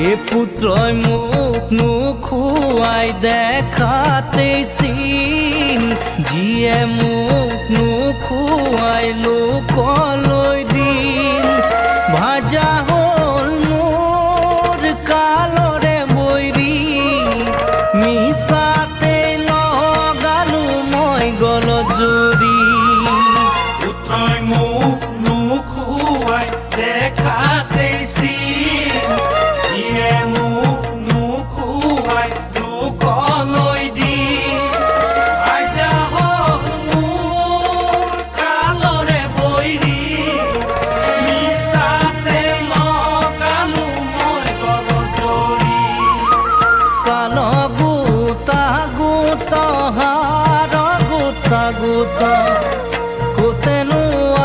এ পুত্রই মুখ নুখুয়াই দেখাতে সিন জিয়ে মুখ নুখুয়াই লোকলৈ দিন ভাজা হল মোর কালরে বৈরি মিছাতে লগালো মই গল জুৰি পুত্রই মুখ নুখুয়াই দেখাতে সিন জিয়ে মুখ নুখুয়াই লোকলৈ দিন ভাজা হল মোর কালরে বৈরি মিছাতে লগালো মই গল জুৰি সাল গোটা গোট হার গোটা গোট কোতেনো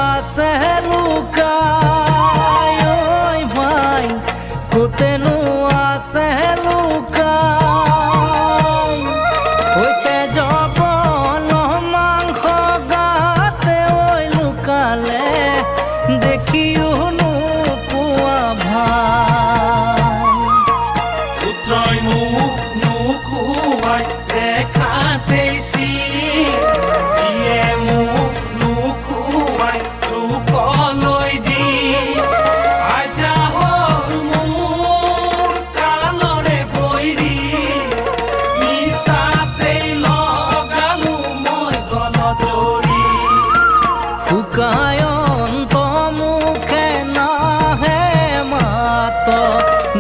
আছে লুকাই ঐ ভাই কোতেনো আছে লুকাই হইতে জবল মাংস গাতে ঐ লুকালে দেখিও নোপোৱা ভাই পুত্রই মুখ নুখুয়াই দেখাতে সিন জিয়ে মুখ নুখুয়াই লোকলৈ দিন ভাজা হল মোর কালরে বৈরি মিছাতে লগালো মই গল জুৰি শুকায়ন্ত মুখে নাহে মাত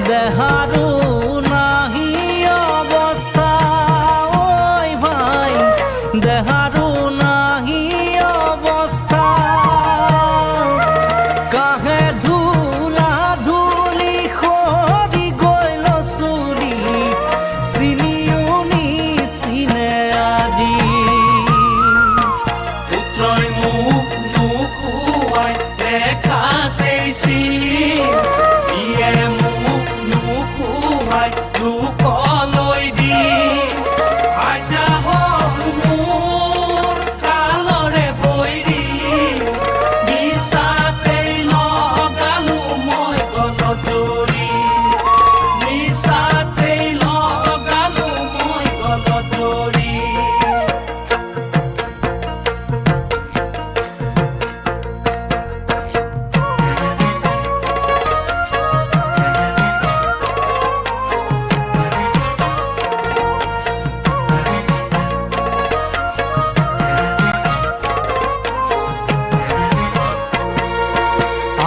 দেহাৰো নাহি অৱস্থা ঐ ভাই দেহাৰো নাহি অৱস্থা কাহে ধূলা ধূলি সৰি গল চুৰি চিনিও নিচিনে আজি পুত্রই মুখ নুখুয়াই দেখাতে সিন জিয়ে মুখ নুখুয়াই লোকলৈ দিন ভাজা হল মোর কালরে বৈরি মিছাতে লগালো মই গল জুৰি মিছাতে লগালো মই গল জুৰি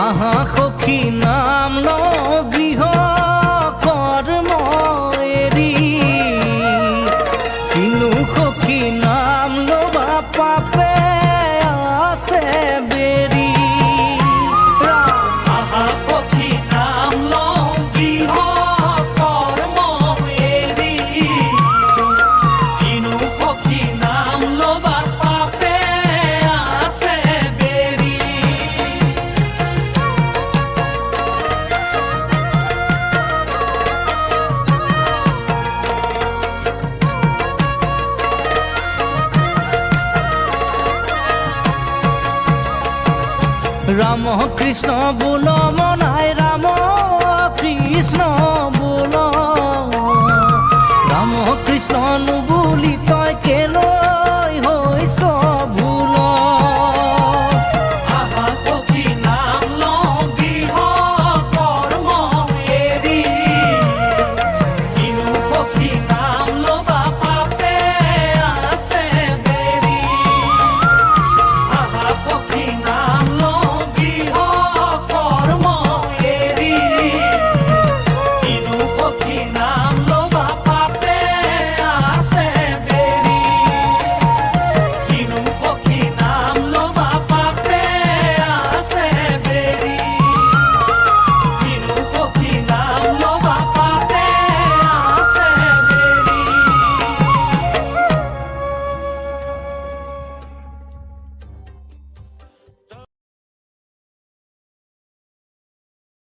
আহা সখী নাম ল গৃহ কৰ্ম এৰি কিনো সখী নাম লবা পাপে আছে বেৰি আহা সখী নাম লওঁ গৃহ কৰ্ম এৰি কিনো সখী নাম লবা পাপে আছে বেৰি ৰাম কৃষ্ণ বোল